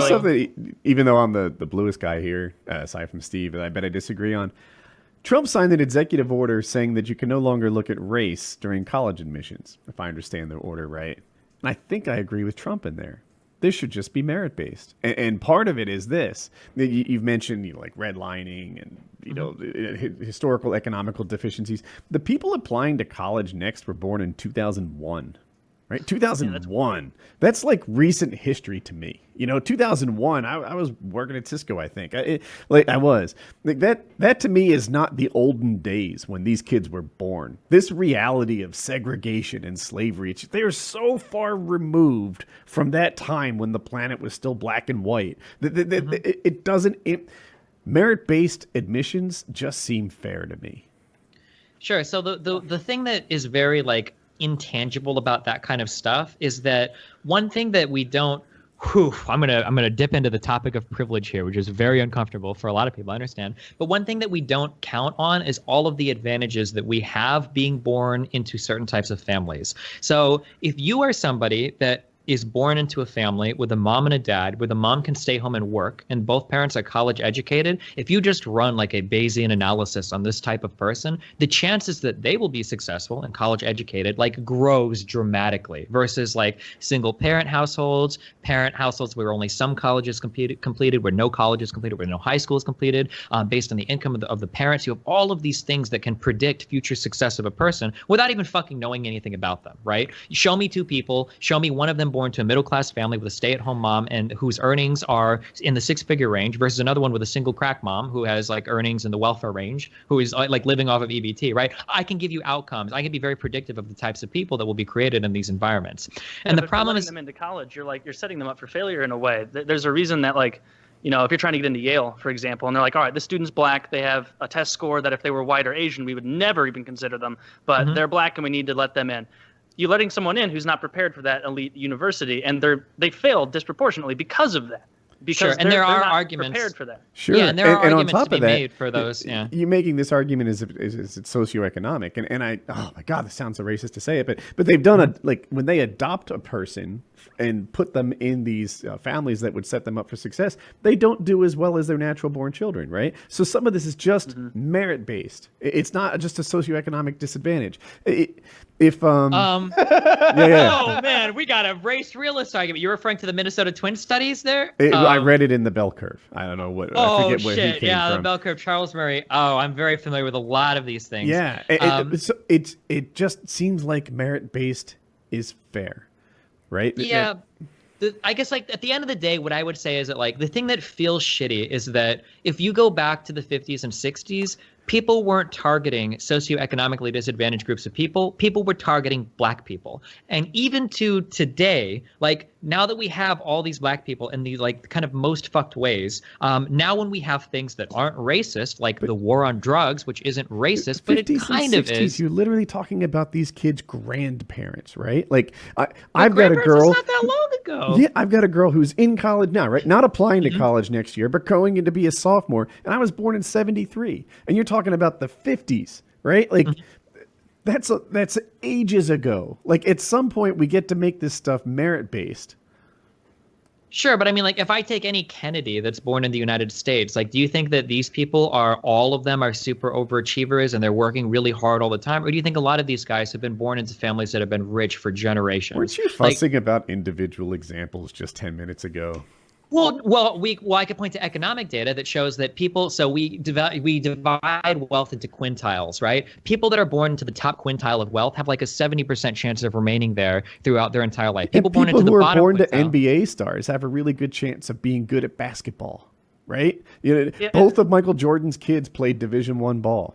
something, even though I'm the bluest guy here, aside from Steve, that I bet I disagree on. Trump signed an executive order saying that you can no longer look at race during college admissions, if I understand the order right. And I think I agree with Trump in there. This should just be merit-based. And part of it is this. You've mentioned, like redlining and, historical economical deficiencies. The people applying to college next were born in 2001. Right, 2001. That's like recent history to me. 2001. I was working at Cisco. I think I was like that. That to me is not the olden days when these kids were born. This reality of segregation and slavery. They are so far removed from that time when the planet was still black and white. It doesn't. Merit-based admissions just seem fair to me. Sure. So the thing that is very intangible about that kind of stuff is that one thing that we don't I'm gonna dip into the topic of privilege here, which is very uncomfortable for a lot of people, I understand. But one thing that we don't count on is all of the advantages that we have being born into certain types of families. So if you are somebody that is born into a family with a mom and a dad, where the mom can stay home and work, and both parents are college educated, if you just run like a Bayesian analysis on this type of person, the chances that they will be successful and college educated grows dramatically versus single parent households where only some colleges completed, where no college is completed, where no high school is completed, based on the income of the parents. You have all of these things that can predict future success of a person without even fucking knowing anything about them, right? Show me two people, show me one of them born to a middle-class family with a stay-at-home mom and whose earnings are in the six-figure range versus another one with a single crack mom who has earnings in the welfare range, who is living off of EBT, right? I can give you outcomes. I can be very predictive of the types of people that will be created in these environments. And the problem is, them into college, you're setting them up for failure in a way. There's a reason that if you're trying to get into Yale, for example, and they're all right, this student's black, they have a test score that if they were white or Asian, we would never even consider them, but they're black and we need to let them in. You're letting someone in who's not prepared for that elite university, and they failed disproportionately because of that. Because and there are not arguments prepared for that. Sure, yeah, and there are arguments on top to be of that, made for those. Yeah, you're making this argument is it's socioeconomic, and oh my god, this sounds so racist to say it, but they've done when they adopt a person and put them in these families that would set them up for success, they don't do as well as their natural born children, right? So some of this is just merit based. It's not just a socioeconomic disadvantage. Oh man, we got a race realist argument. You're referring to the Minnesota Twin studies there? I read it in the bell curve. I don't know what. I forget where he came from. The bell curve. Charles Murray. Oh, I'm very familiar with a lot of these things. Yeah, it just seems like merit based is fair, right? Yeah. I guess at the end of the day, what I would say is that the thing that feels shitty is that if you go back to the 50s and 60s, people weren't targeting socioeconomically disadvantaged groups of people. People were targeting black people. And even to today, now that we have all these black people in these kind of most fucked ways, now when we have things that aren't racist, like the war on drugs, which isn't racist, but it kind of is. You're literally talking about these kids' grandparents, right? I've got a girl. Not that long ago. Yeah, I've got a girl who's in college now, right? Not applying to college next year, but going in to be a sophomore. And I was born in '73, and you're talking about the 50s, right? That's ages ago. At some point, we get to make this stuff merit-based. Sure, but I mean, if I take any Kennedy that's born in the United States, do you think that these people all of them are super overachievers and they're working really hard all the time? Or do you think a lot of these guys have been born into families that have been rich for generations? Weren't you fussing about individual examples just 10 minutes ago? Well, I could point to economic data that shows that people. So we divide wealth into quintiles, right? People that are born into the top quintile of wealth have a 70% chance of remaining there throughout their entire life. People born into the bottom quintile, who are born to NBA stars have a really good chance of being good at basketball, right? Both of Michael Jordan's kids played Division I ball.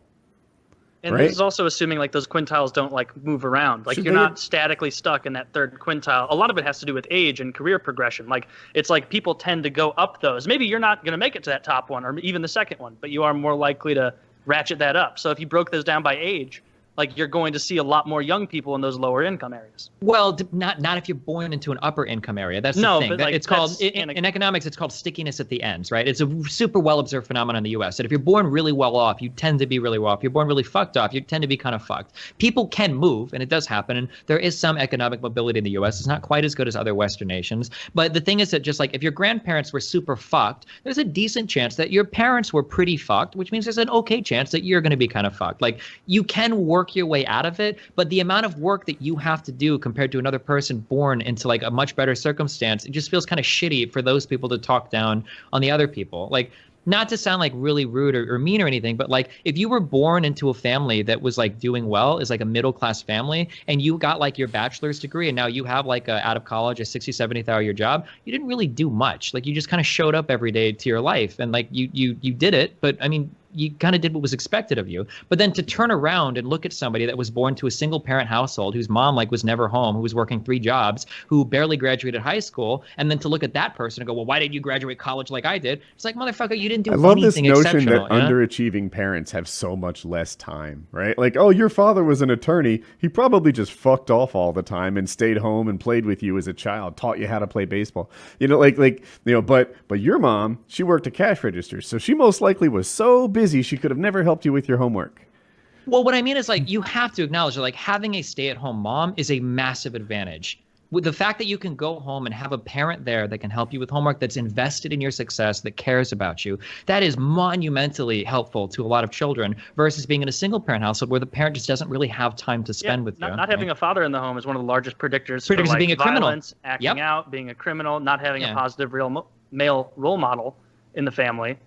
And this is also assuming those quintiles don't move around. You're not statically stuck in that third quintile. A lot of it has to do with age and career progression. It's people tend to go up those. Maybe you're not going to make it to that top one or even the second one, but you are more likely to ratchet that up. So if you broke those down by age, like you're going to see a lot more young people in those lower income areas. Well, not if you're born into an upper income area. That's the thing. But like, it's called in economics. It's called stickiness at the ends, right? It's a super well observed phenomenon in the U.S. that if you're born really well off, you tend to be really well off. If you're born really fucked off, you tend to be kind of fucked. People can move, and it does happen, and there is some economic mobility in the U.S. It's not quite as good as other Western nations, but the thing is that just like if your grandparents were super fucked, there's a decent chance that your parents were pretty fucked, which means there's an okay chance that you're going to be kind of fucked. Like you can work your way out of it, but the amount of work that you have to do compared to another person born into like a much better circumstance, it just feels kind of shitty for those people to talk down on the other people. Like, not to sound like really rude or mean or anything, but like if you were born into a family that was like doing well, is like a middle class family, and you got like your bachelor's degree and now you have like out of college a 60, 70,000 year job, you didn't really do much. Like you just kind of showed up every day to your life and like you did it, but I mean, you kind of did what was expected of you. But then to turn around and look at somebody that was born to a single parent household, whose mom like was never home, who was working 3 jobs, who barely graduated high school, and then to look at that person and go, well, why didn't you graduate college like I did? It's like, motherfucker, you didn't do anything exceptional. I love this notion that underachieving parents have so much less time, right? Like, oh, your father was an attorney. He probably just fucked off all the time and stayed home and played with you as a child, taught you how to play baseball. You know, but your mom, she worked at cash registers, so she most likely was so busy she could have never helped you with your homework. Well, what I mean is like you have to acknowledge that like having a stay-at-home mom is a massive advantage. With the fact that you can go home and have a parent there that can help you with homework, that's invested in your success, that cares about you, that is monumentally helpful to a lot of children versus being in a single parent household where the parent just doesn't really have time to spend with you. Not having a father in the home is one of the largest predictors for of like being a criminal, violence, acting out, being a criminal, not having a positive male role model in the family.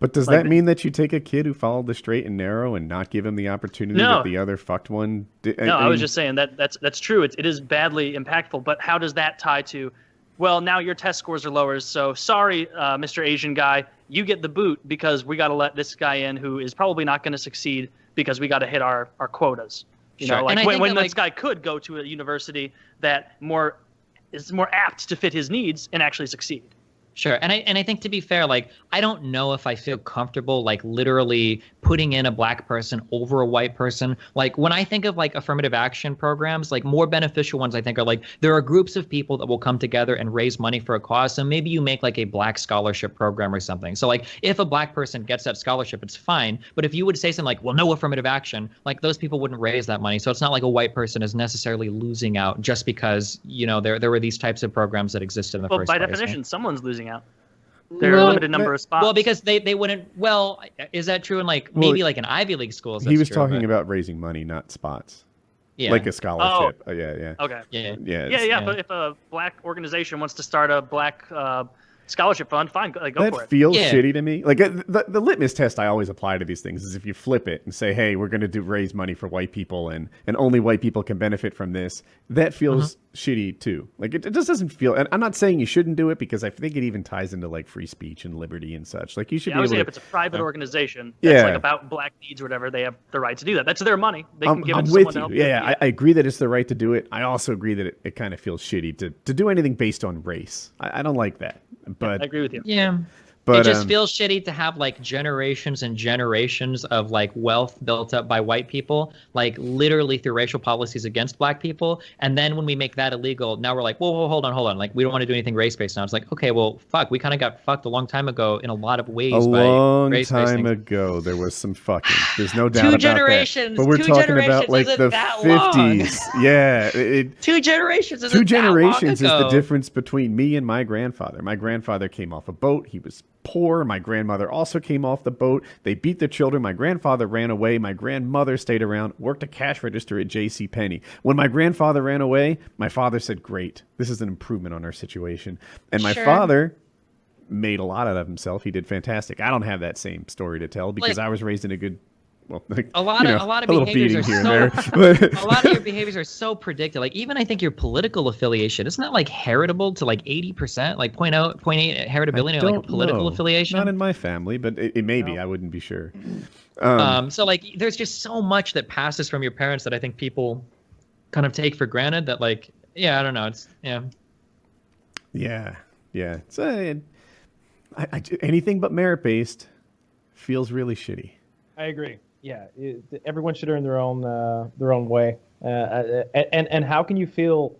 But does that mean that you take a kid who followed the straight and narrow and not give him the opportunity that the other fucked one did? No, I was just saying that's true. It is badly impactful. But how does that tie to, well, now your test scores are lower, so sorry, Mr. Asian guy, you get the boot because we got to let this guy in who is probably not going to succeed because we got to hit our quotas. You know, like when this guy could go to a university that is more apt to fit his needs and actually succeed. Sure. And I think, to be fair, like, I don't know if I feel comfortable, like, literally putting in a black person over a white person. Like, when I think of, like, affirmative action programs, like, more beneficial ones, I think, are, like, there are groups of people that will come together and raise money for a cause. So maybe you make, like, a black scholarship program or something. So, like, if a black person gets that scholarship, it's fine. But if you would say something like, well, no affirmative action, like, those people wouldn't raise that money. So it's not like a white person is necessarily losing out just because, you know, there were these types of programs that existed in the first place. Well, by definition, someone's losing out. There are a limited number of spots. Well, because they wouldn't. Well, is that true in like maybe like an Ivy League school? He was talking about raising money, not spots. Yeah. Like a scholarship. Oh, yeah. Okay. Yeah. But if a black organization wants to start a black scholarship fund, fine, go for it. That feels shitty to me. Like the litmus test I always apply to these things is if you flip it and say, hey, we're going to raise money for white people and only white people can benefit from this, that feels shitty too. Like it just doesn't feel, and I'm not saying you shouldn't do it because I think it even ties into like free speech and liberty and such. Like you should be able to. If it's a private organization that's like about black needs or whatever, they have the right to do that. That's their money. They can give it to someone to help. Yeah, I agree that it's the right to do it. I also agree that it kind of feels shitty to do anything based on race. I don't like that. But I agree with you. Yeah. But, it just feels shitty to have like generations and generations of like wealth built up by white people, like literally through racial policies against black people. And then when we make that illegal, now we're like, whoa, hold on. Like, we don't want to do anything race-based now. It's like, okay, well, fuck, we kind of got fucked a long time ago in a lot of ways. A long time ago, there was some fucking. There's no doubt about that. But we're talking about like the 50s. Yeah. 2 generations isn't 2 generations that long ago. Is the difference between me and my grandfather. My grandfather came off a boat. He was poor. My grandmother also came off the boat. They beat the children. My grandfather ran away. My grandmother stayed around, worked a cash register at JCPenney. When my grandfather ran away, my father said, great, this is an improvement on our situation. And my father made a lot out of himself. He did fantastic. I don't have that same story to tell because I was raised in a good a lot of behaviors are so predicted. Like even I think your political affiliation, isn't that like heritable to like 80%, like 0.8 heritability, like a political affiliation? Not in my family, but it may be. I wouldn't be sure. So like there's just so much that passes from your parents that I think people kind of take for granted that like, I don't know. It's It's anything but merit based feels really shitty. I agree. Yeah, everyone should earn their own way. And how can you feel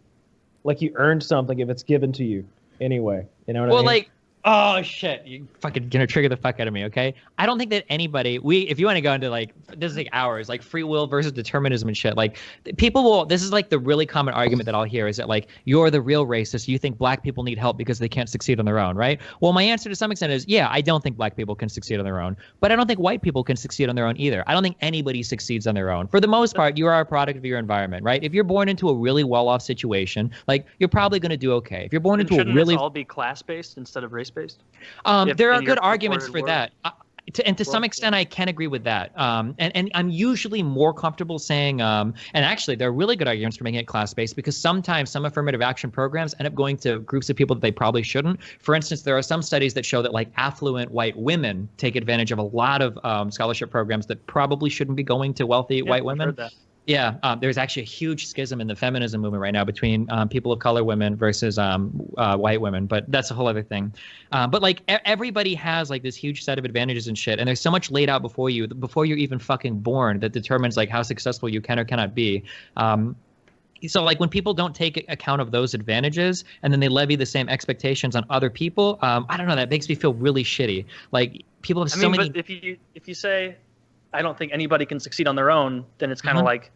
like you earned something if it's given to you anyway? You know what I Well, mean? like, oh shit, you fucking gonna trigger the fuck out of me, okay? I don't think that anybody, if you want to go into like, this is like hours, like free will versus determinism and shit, like people will, this is like the really common argument that I'll hear is that like, you're the real racist, you think black people need help because they can't succeed on their own, right? Well, my answer to some extent is, yeah, I don't think black people can succeed on their own, but I don't think white people can succeed on their own either. I don't think anybody succeeds on their own. For the most part, you are a product of your environment, right? If you're born into a really well-off situation, like, you're probably going to do okay. If you're born into a Shouldn't really... this all be class-based instead of race-based? There are in your good arguments for reported that. To some extent, I can agree with that. And I'm usually more comfortable saying, and actually, there are really good arguments for making it class-based because sometimes some affirmative action programs end up going to groups of people that they probably shouldn't. For instance, there are some studies that show that like affluent white women take advantage of a lot of scholarship programs that probably shouldn't be going to wealthy white I've women. heard that. Yeah, there's actually a huge schism in the feminism movement right now between people of color women versus white women, but that's a whole other thing. But like everybody has like this huge set of advantages and shit, and there's so much laid out before you before you're even fucking born that determines like how successful you can or cannot be. So like when people don't take account of those advantages and then they levy the same expectations on other people, I don't know, that makes me feel really shitty. Like people have so many. But if you say, I don't think anybody can succeed on their own, then it's kind of like,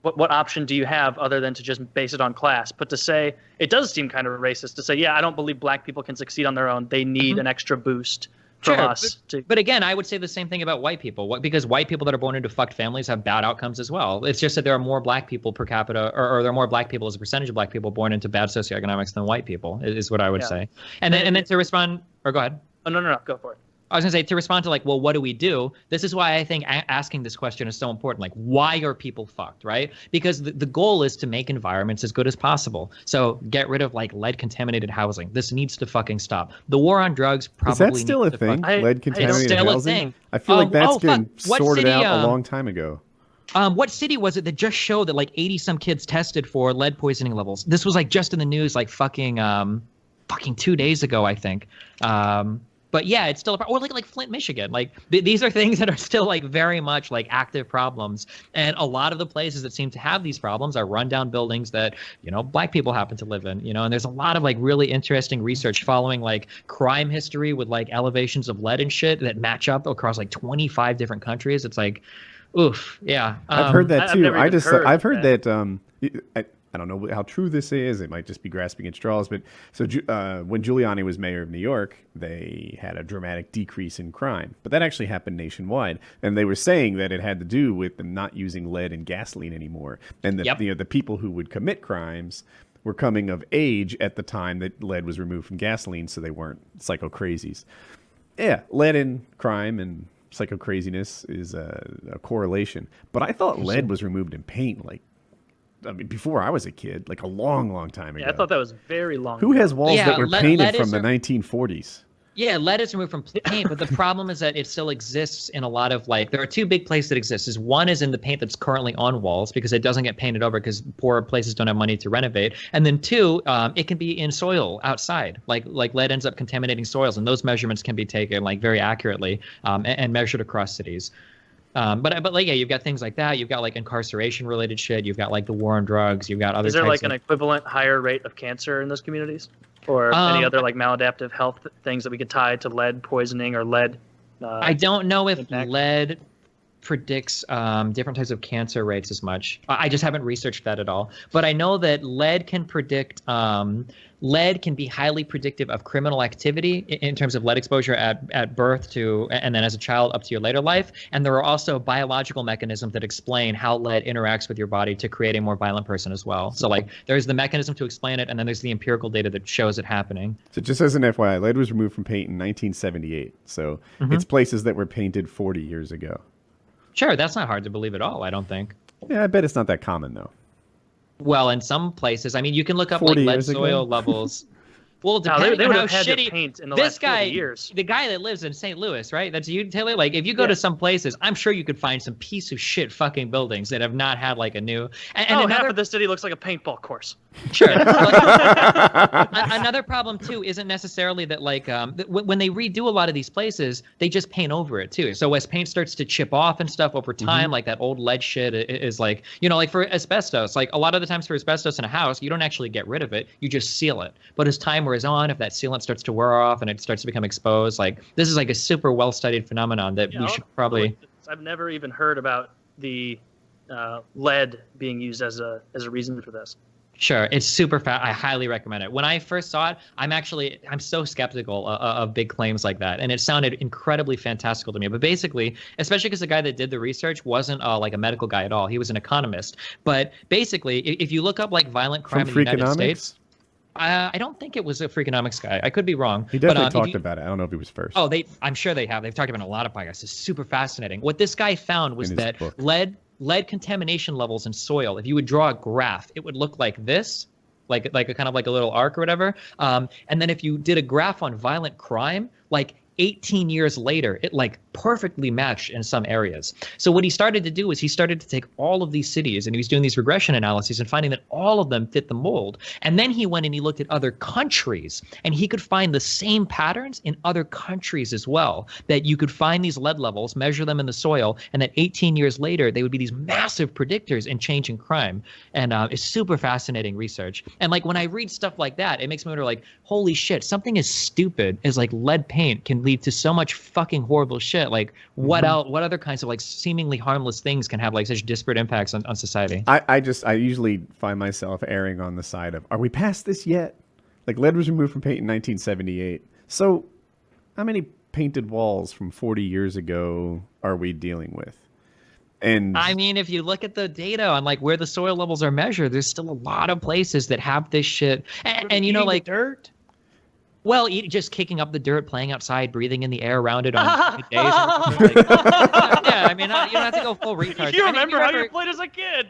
what option do you have other than to just base it on class? But to say, it does seem kind of racist to say, yeah, I don't believe black people can succeed on their own. They need an extra boost from us. But again, I would say the same thing about white people, because white people that are born into fucked families have bad outcomes as well. It's just that there are more black people per capita, or there are more black people as a percentage of black people born into bad socioeconomics than white people, is what I would say. And then to respond, or go ahead. Oh, no, go for it. I was going to say, to respond to like, well, what do we do? This is why I think asking this question is so important. Like, why are people fucked, right? Because the goal is to make environments as good as possible. So get rid of like lead contaminated housing. This needs to fucking stop. The war on drugs probably Is that still a thing? Lead contaminated still housing? a thing. I feel like that's been What sorted city, out a long time ago. What city was it that just showed that like 80 some kids tested for lead poisoning levels? This was like just in the news like fucking 2 days ago, I think. But yeah, it's still or like Flint, Michigan. Like these are things that are still like very much like active problems. And a lot of the places that seem to have these problems are rundown buildings that, you know, black people happen to live in, you know, and there's a lot of like really interesting research following like crime history with like elevations of lead and shit that match up across like 25 different countries. It's like, oof. Yeah. I've heard that too. I've heard that I don't know how true this is. It might just be grasping at straws. But so when Giuliani was mayor of New York, they had a dramatic decrease in crime. But that actually happened nationwide. And they were saying that it had to do with them not using lead in gasoline anymore. And that the people who would commit crimes were coming of age at the time that lead was removed from gasoline, so they weren't psycho crazies. Yeah, lead in crime and psycho craziness is a correlation. But I thought lead was removed in paint, like, I mean, before I was a kid, like a long, long time ago. Yeah, I thought that was very long Who ago. has walls that were painted from the 1940s? Yeah, lead is removed from paint, but the problem is that it still exists in a lot of like, there are two big places that exist. One is in the paint that's currently on walls because it doesn't get painted over because poor places don't have money to renovate. And then two, it can be in soil outside. Like lead ends up contaminating soils, and those measurements can be taken like very accurately and measured across cities. But like, yeah, you've got things like that. You've got like incarceration related shit. You've got like the war on drugs. You've got other. Is there like an equivalent higher rate of cancer in those communities, or any other like maladaptive health things that we could tie to lead poisoning or lead? I don't know if impact? lead predicts different types of cancer rates as much. I just haven't researched that at all. But I know that lead can predict. Lead can be highly predictive of criminal activity in terms of lead exposure at birth to, and then as a child up to your later life. And there are also biological mechanisms that explain how lead interacts with your body to create a more violent person as well. So like there's the mechanism to explain it, and then there's the empirical data that shows it happening. So just as an FYI, lead was removed from paint in 1978. So it's places that were painted 40 years ago. Sure, that's not hard to believe at all, I don't think. Yeah, I bet it's not that common though. Well, in some places, I mean, you can look up like lead soil levels. Well, Now, depending they on would how have had shitty to paint in the this last 40 guy, years. the guy that lives in St. Louis, right? That's you, Taylor. Like, if you go to some places, I'm sure you could find some piece of shit fucking buildings that have not had like a new. And half another, of the city looks like a paintball course. sure. Another problem too isn't necessarily that like when they redo a lot of these places, they just paint over it too. So as paint starts to chip off and stuff over time, like that old lead shit is like, you know, like for asbestos, like a lot of the times for asbestos in a house, you don't actually get rid of it, you just seal it. But as time wears on, if that sealant starts to wear off and it starts to become exposed, like this is like a super well studied phenomenon that we should probably. I've never even heard about the lead being used as a reason for this. Sure, it's super fast. I highly recommend it. When I first saw it, I'm so skeptical of big claims like that, and it sounded incredibly fantastical to me. But basically, especially because the guy that did the research wasn't like a medical guy at all; he was an economist. But basically, if you look up like violent crime in the United States, I don't think it was a Freakonomics guy. I could be wrong. He definitely talked about it. I don't know if he was first. Oh, I'm sure they have. They've talked about it in a lot of podcasts. It's super fascinating. What this guy found was that lead contamination levels in soil, if you would draw a graph, it would look like this, like a kind of like a little arc or whatever. And then if you did a graph on violent crime, like 18 years later, it like perfectly matched in some areas. So what he started to do was he started to take all of these cities and he was doing these regression analyses and finding that all of them fit the mold. And then he went and he looked at other countries and he could find the same patterns in other countries as well, that you could find these lead levels, measure them in the soil, and that 18 years later, they would be these massive predictors in change in crime. And it's super fascinating research. And like when I read stuff like that, it makes me wonder like, holy shit, something as stupid as like lead paint can lead to so much fucking horrible shit. Like what else, what other kinds of like seemingly harmless things can have like such disparate impacts on society? I usually find myself erring on the side of, are we past this yet? Like lead was removed from paint in 1978. So how many painted walls from 40 years ago are we dealing with? And I mean, if you look at the data on like where the soil levels are measured, there's still a lot of places that have this shit. And you know, like dirt. Well, just kicking up the dirt, playing outside, breathing in the air around it on good days. Yeah, I mean, you don't have to go full retard. You remember how you played as a kid?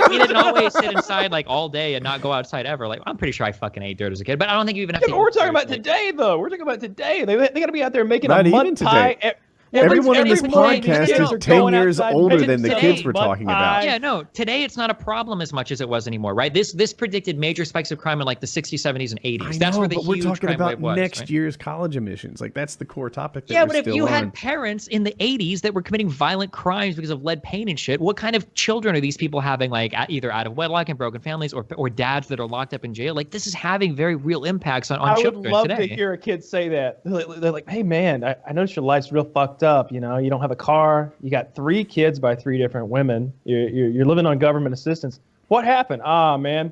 We didn't always sit inside like all day and not go outside ever. Like, I'm pretty sure I fucking ate dirt as a kid, but I don't think you even have to. But we're talking about today, though. We're talking about today. They got to be out there making Not a even mud today. pie. Everyone in this morning, podcast these kids is are 10 going years outside older and than the making kids we're mud talking pie. about. Yeah, no, today it's not a problem as much as it was anymore, right? This predicted major spikes of crime in like the 60s, 70s, and 80s. That's where the but we're huge talking crime about wave was. next right? year's college admissions. Like that's the core topic. That Yeah, we're but if still you on. had parents in the 80s that were committing violent crimes because of lead paint and shit, what kind of children are these people having, like either out of wedlock and broken families or dads that are locked up in jail? Like this is having very real impacts on children today. I would love to hear a kid say that. They're like, hey, man, I noticed your life's real fucked up. You know, you don't have a car. You got 3 kids by 3 different women. You're living on government assistance. What happened? Ah, man,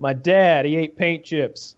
my dad, he ate paint chips.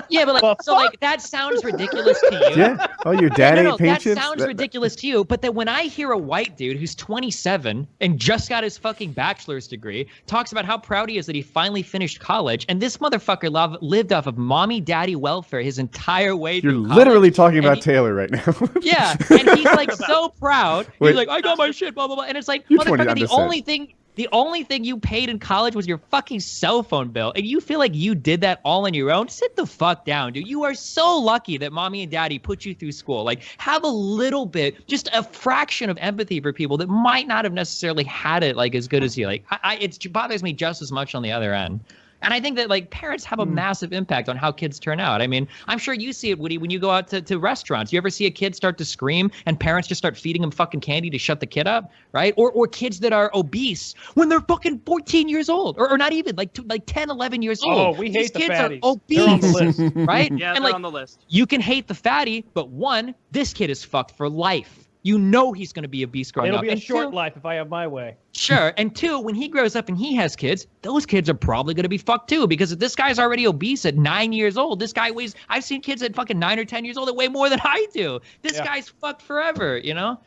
Yeah, but like, so like that sounds ridiculous to you. Yeah. Oh, your dad ate paint that chips? sounds ridiculous to you. But then when I hear a white dude who's 27 and just got his fucking bachelor's degree talks about how proud he is that he finally finished college, and this motherfucker lived off of mommy daddy welfare his entire way You're through college, literally talking about Taylor right now. Yeah, and he's like so proud. Wait. He's like, I got my shit, blah blah blah, and it's like, You're 20, motherfucker, I'm the just saying. only thing you paid in college was your fucking cell phone bill, and you feel like you did that all on your own? Sit the fuck down, dude. You are so lucky that mommy and daddy put you through school. Like, have a little bit, just a fraction of empathy for people that might not have necessarily had it like as good as you. Like, it bothers me just as much on the other end. And I think that like parents have a massive impact on how kids turn out. I mean, I'm sure you see it, Woody, when you go out to restaurants. You ever see a kid start to scream and parents just start feeding them fucking candy to shut the kid up, right? Or kids that are obese when they're fucking 14 years old, or not even like 10, 11 years old. Oh, we hate These the kids fatties. are obese, They're on the list. right? Yeah, and they're like, on the list. you can hate the fatty, but one, this kid is fucked for life. You know he's going to be obese growing It'll up. be a And short two, life if I have my way. Sure. And 2, when he grows up and he has kids, those kids are probably going to be fucked too, because if this guy's already obese at 9 years old, this guy weighs, I've seen kids at fucking 9 or 10 years old that weigh more than I do. This guy's fucked forever, you know?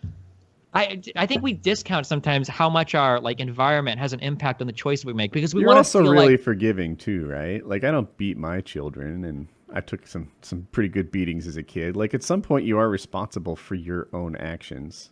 I think we discount sometimes how much our like environment has an impact on the choice we make, because we You're want to also feel really like, forgiving too, right? Like I don't beat my children, and I took some pretty good beatings as a kid. Like at some point you are responsible for your own actions.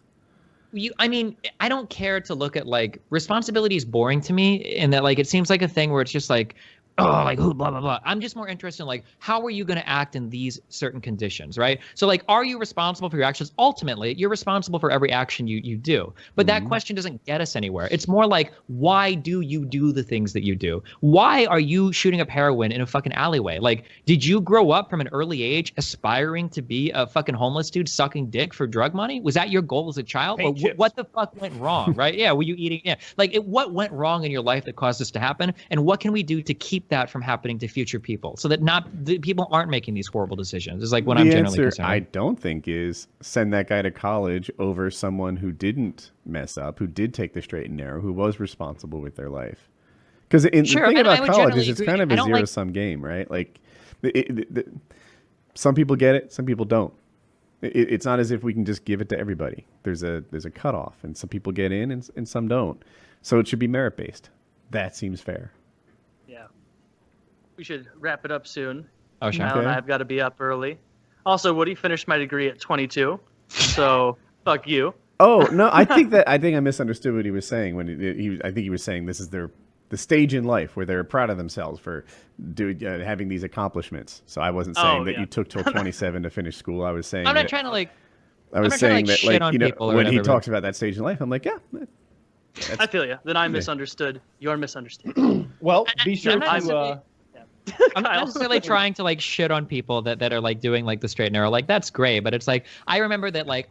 I mean, I don't care to look at like responsibility is boring to me, in that like it seems like a thing where it's just like, oh, like who, blah, blah, blah. I'm just more interested in like, how are you going to act in these certain conditions, right? So like, are you responsible for your actions? Ultimately, you're responsible for every action you do. But that question doesn't get us anywhere. It's more like, why do you do the things that you do? Why are you shooting up heroin in a fucking alleyway? Like, did you grow up from an early age aspiring to be a fucking homeless dude sucking dick for drug money? Was that your goal as a child? Or what the fuck went wrong, right? Yeah, were you eating? Yeah, like what went wrong in your life that caused this to happen? And what can we do to keep that from happening to future people so that the people aren't making these horrible decisions? Is like what I'm generally concerned. I don't think is send that guy to college over someone who didn't mess up, who did take the straight and narrow, who was responsible with their life. Because the thing about college is it's kind of a zero-sum game, right? Like, some people get it, some people don't. It's not as if we can just give it to everybody. There's a cutoff, and some people get in and some don't. So it should be merit-based. That seems fair. Yeah. We should wrap it up soon. Oh, sure. Mal and I have got to be up early. Also, Woody finished my degree at 22, so fuck you. Oh no, I think I misunderstood what he was saying when I think he was saying this is the stage in life where they're proud of themselves for having these accomplishments. So I wasn't saying that you took till 27 to finish school. I was saying I'm not trying to like. I was saying that like, you know, when he talks about that stage in life, I'm like, yeah. I feel you. Then I misunderstood. You're misunderstood. Well, be sure to. I'm not necessarily trying to like shit on people that are like doing like the straight and narrow. Like that's great, but it's like I remember that like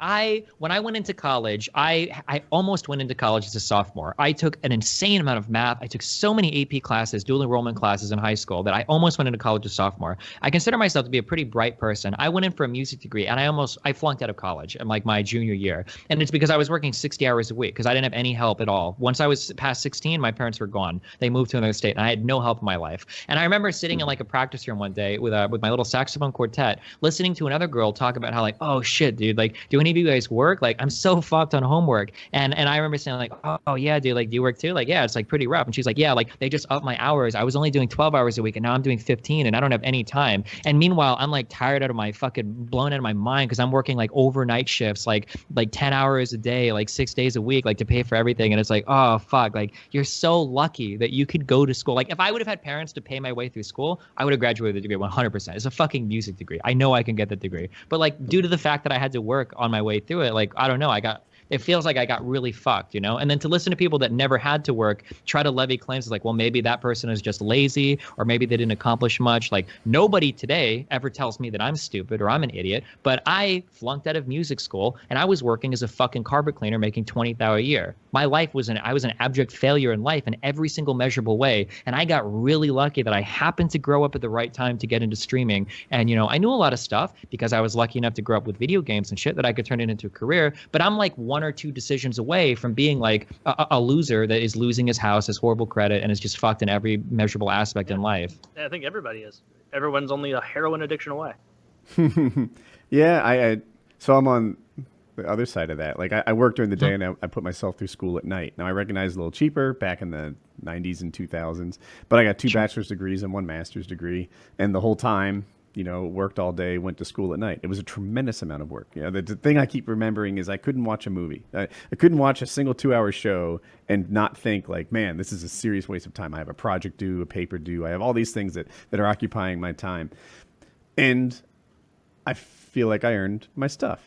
when I went into college, I almost went into college as a sophomore. I took an insane amount of math. I took so many AP classes, dual enrollment classes in high school that I almost went into college as a sophomore. I consider myself to be a pretty bright person. I went in for a music degree and I flunked out of college in like my junior year, and it's because I was working 60 hours a week because I didn't have any help at all. Once I was past 16, my parents were gone. They moved to another state, and I had no help in my life. And I remember sitting in like a practice room one day with my little saxophone quartet, listening to another girl talk about how like, oh shit, dude, like, do any of you guys work? Like, I'm so fucked on homework. And I remember saying like, oh yeah, dude, like, do you work too? Like, yeah, it's like pretty rough. And she's like, yeah, like they just upped my hours. I was only doing 12 hours a week, and now I'm doing 15, and I don't have any time. And meanwhile, I'm like tired out of my fucking blown out of my mind because I'm working like overnight shifts, like 10 hours a day, like 6 days a week, like to pay for everything. And it's like, oh fuck, like you're so lucky that you could go to school. Like if I would have had parents to pay my way through school, I would have graduated with a degree 100%. It's a fucking music degree. I know I can get that degree. But like due to the fact that I had to work on my way through it, like I don't know, it feels like I got really fucked, you know? And then to listen to people that never had to work try to levy claims is like, well, maybe that person is just lazy, or maybe they didn't accomplish much. Like nobody today ever tells me that I'm stupid or I'm an idiot, but I flunked out of music school and I was working as a fucking carpet cleaner making $20,000 a year. My life I was an abject failure in life in every single measurable way. And I got really lucky that I happened to grow up at the right time to get into streaming. And, you know, I knew a lot of stuff because I was lucky enough to grow up with video games and shit that I could turn it into a career. But I'm like one or two decisions away from being like a loser that is losing his house, has horrible credit, and is just fucked in every measurable aspect in life. I think everybody is. Everyone's only a heroin addiction away. Yeah, so I'm on the other side of that. Like I work during the day and I put myself through school at night. Now I recognize it's a little cheaper back in the 90s and 2000s, but I got 2 bachelor's degrees and 1 master's degree, and the whole time, you know, worked all day, went to school at night. It was a tremendous amount of work. You know, the thing I keep remembering is I couldn't watch a movie. I couldn't watch a single 2-hour show and not think like, man, this is a serious waste of time. I have a project due, a paper due. I have all these things that are occupying my time. And I feel like I earned my stuff.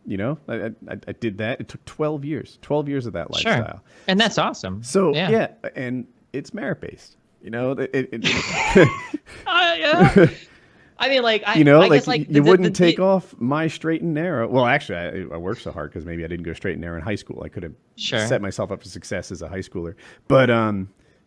You know, I did that. It took 12 years of that lifestyle. Sure. And that's awesome. So, yeah and it's merit-based. You know, yeah. I mean, like, you guess, like you wouldn't take off my straight and narrow. Well, actually, I worked so hard because maybe I didn't go straight and narrow in high school. I could have set myself up for success as a high schooler. But,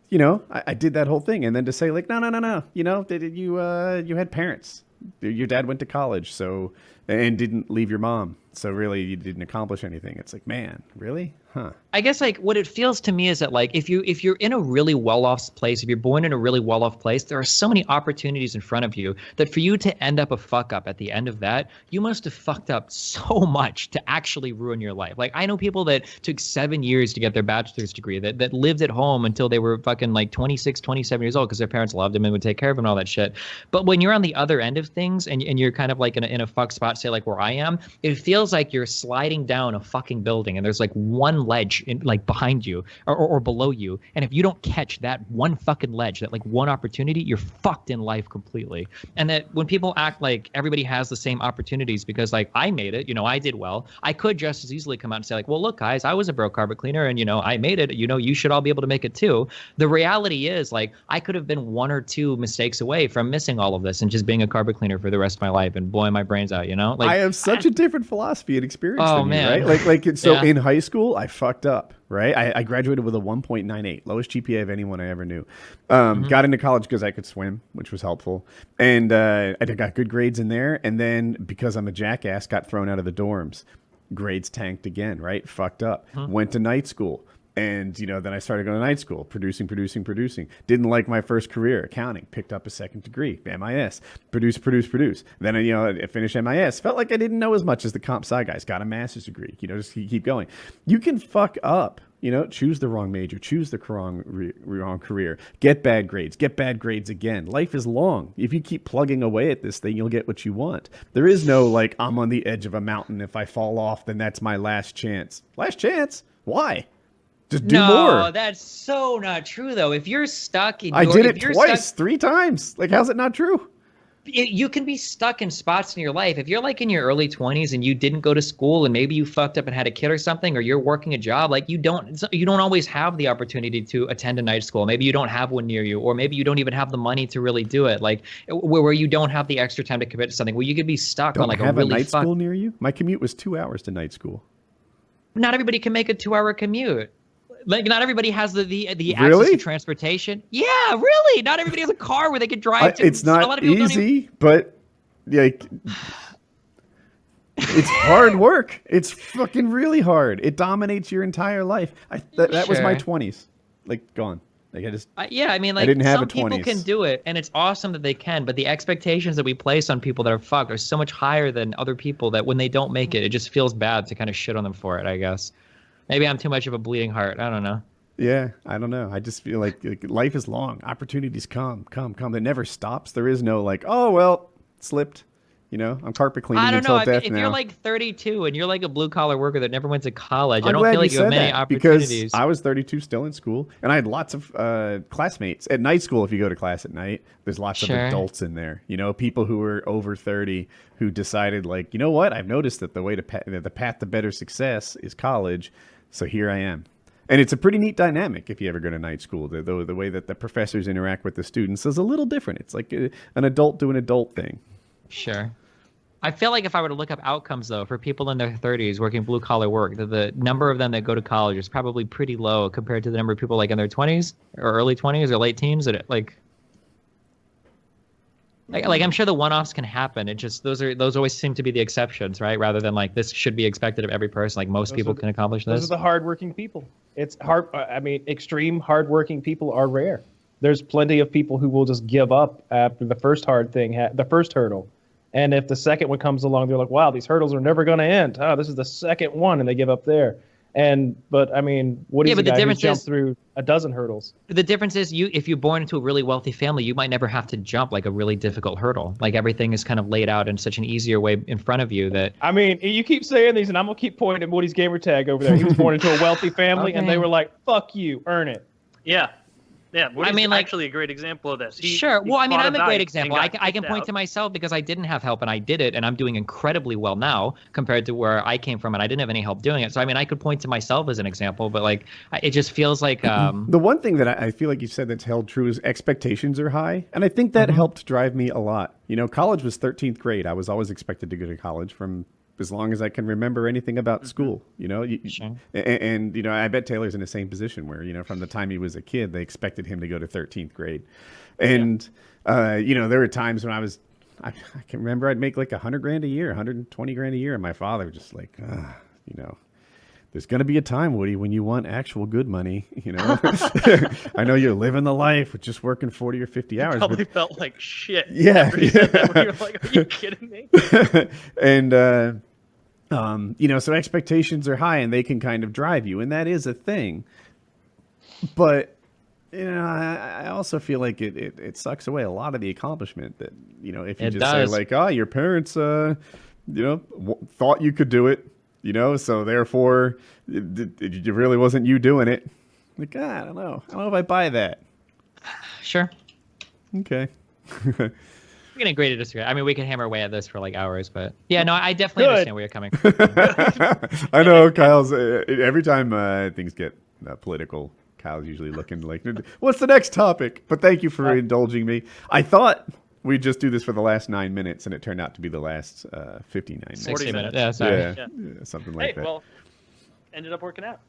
you know, I did that whole thing. And then to say like, no, you know, you had parents. Your dad went to college, so, and didn't leave your mom. So really, you didn't accomplish anything. It's like, man, really? Huh. I guess like what it feels to me is that like if you're in a really well-off place, if you're born in a really well-off place, there are so many opportunities in front of you that for you to end up a fuck up at the end of that, you must have fucked up so much to actually ruin your life. Like I know people that took 7 years to get their bachelor's degree that lived at home until they were fucking like 26, 27 years old because their parents loved them and would take care of them and all that shit. But when you're on the other end of things, things and you're kind of like in a fuck spot, say like where I am, it feels like you're sliding down a fucking building and there's like one ledge like behind you or below you. And if you don't catch that one fucking ledge, that like one opportunity, you're fucked in life completely. And that when people act like everybody has the same opportunities because like I made it, I did well, I could just as easily come out and say like, well, look, guys, I was a broke carpet cleaner and, I made it, you should all be able to make it too. The reality is like, I could have been one or two mistakes away from missing all of this and just being a carpet cleaner for the rest of my life and blowing my brains out, Like I have such a different philosophy and experience than man. you, right? So in high school, I fucked up, right? I graduated with a 1.98, lowest GPA of anyone I ever knew. Got into college because I could swim, which was helpful. And I got good grades in there. And then because I'm a jackass, got thrown out of the dorms. Grades tanked again, right? Fucked up. Went to night school. And, then I started going to night school, producing. Didn't like my first career, accounting. Picked up a second degree, MIS. Produce. Then, I finished MIS. Felt like I didn't know as much as the comp sci guys. Got a master's degree. Just keep going. You can fuck up. Choose the wrong major. Choose the wrong career. Get bad grades again. Life is long. If you keep plugging away at this thing, you'll get what you want. There is no, like, I'm on the edge of a mountain. If I fall off, then that's my last chance. Last chance? Why? Just do more. No, that's so not true, though. If you're stuck in I did it twice, 3 times. Like, how's it not true? You can be stuck in spots in your life. If you're like in your early 20s and you didn't go to school and maybe you fucked up and had a kid or something, or you're working a job, like you don't always have the opportunity to attend a night school. Maybe you don't have one near you, or maybe you don't even have the money to really do it. Like where you don't have the extra time to commit to something. Well, you could be stuck on like a really night school near you. My commute was 2 hours to night school. Not everybody can make a 2-hour commute. Like not everybody has the access Really? to transportation. Yeah, really. Not everybody has a car where they could drive to. It's not a lot of people easy, but like it's hard work. It's fucking really hard. It dominates your entire life. That was my 20s. Like gone. Like I just yeah, I mean, like I didn't have some a 20s. people can do it, and it's awesome that they can. But the expectations that we place on people that are fucked are so much higher than other people that when they don't make it, it just feels bad to kind of shit on them for it. I guess. Maybe I'm too much of a bleeding heart. I don't know. Yeah, I don't know. I just feel like life is long. Opportunities come. It never stops. There is no like, oh, well, slipped. I'm carpet cleaning until death now. If you're like 32 and you're like a blue-collar worker that never went to college, I'm I don't feel like you have many opportunities. Because I was 32 still in school, and I had lots of classmates. At night school, if you go to class at night, there's lots of adults in there. People who were over 30 who decided, like, you know what? I've noticed that the path to better success is college. So here I am. And it's a pretty neat dynamic if you ever go to night school. The way that the professors interact with the students is a little different. It's like an adult doing adult thing. Sure. I feel like if I were to look up outcomes, though, for people in their 30s working blue-collar work, the number of them that go to college is probably pretty low compared to the number of people like in their 20s or early 20s or late teens that like I'm sure the one-offs can happen. It just those always seem to be the exceptions, right? Rather than like this should be expected of every person. Like most people can accomplish this. Those are the hardworking people. It's hard. I mean, extreme hardworking people are rare. There's plenty of people who will just give up after the first the first hurdle. And if the second one comes along, they're like, wow, these hurdles are never going to end. Oh, this is the second one, and they give up there. But I mean, what is the guy who jumped through a dozen hurdles? The difference is if you're born into a really wealthy family, you might never have to jump like a really difficult hurdle. Like everything is kind of laid out in such an easier way in front of you that. I mean, you keep saying these, and I'm gonna keep pointing at Woody's Gamertag over there. He was born into a wealthy family, and they were like, "Fuck you, earn it." Yeah. Yeah, I mean, like, actually a great example of this. Sure. Well, I mean, I'm a great example. I can point to myself because I didn't have help and I did it, and I'm doing incredibly well now compared to where I came from, and I didn't have any help doing it. So, I mean, I could point to myself as an example, but like, it just feels like the one thing that I feel like you said that's held true is expectations are high, and I think that helped drive me a lot. College was 13th grade. I was always expected to go to college from as long as I can remember anything about school, Sure. And I bet Taylor's in the same position where, from the time he was a kid, they expected him to go to 13th grade. And, there were times when I can remember I'd make like $100,000 a year, $120,000 a year. And my father was just like, there's going to be a time, Woody, when you want actual good money. I know you're living the life with just working 40 or 50 hours. Probably felt like shit. Yeah. You're like, are you kidding me? And, so expectations are high and they can kind of drive you. And that is a thing. But I also feel like it sucks away a lot of the accomplishment that, if you It just does. say like, your parents, thought you could do it, so therefore it really wasn't you doing it. Like, I don't know. I don't know if I buy that. Sure. Okay. We can agree to disagree. I mean, we can hammer away at this for like hours, but yeah, no, I definitely Good. understand where you're coming from. I know Kyle's every time things get political, Kyle's usually looking like, what's the next topic? But thank you for indulging me. I thought we'd just do this for the last 9 minutes, and it turned out to be the last 59 minutes. 60 minutes. minutes. Yeah, sorry. Yeah, something like Hey, that. well, ended up working out.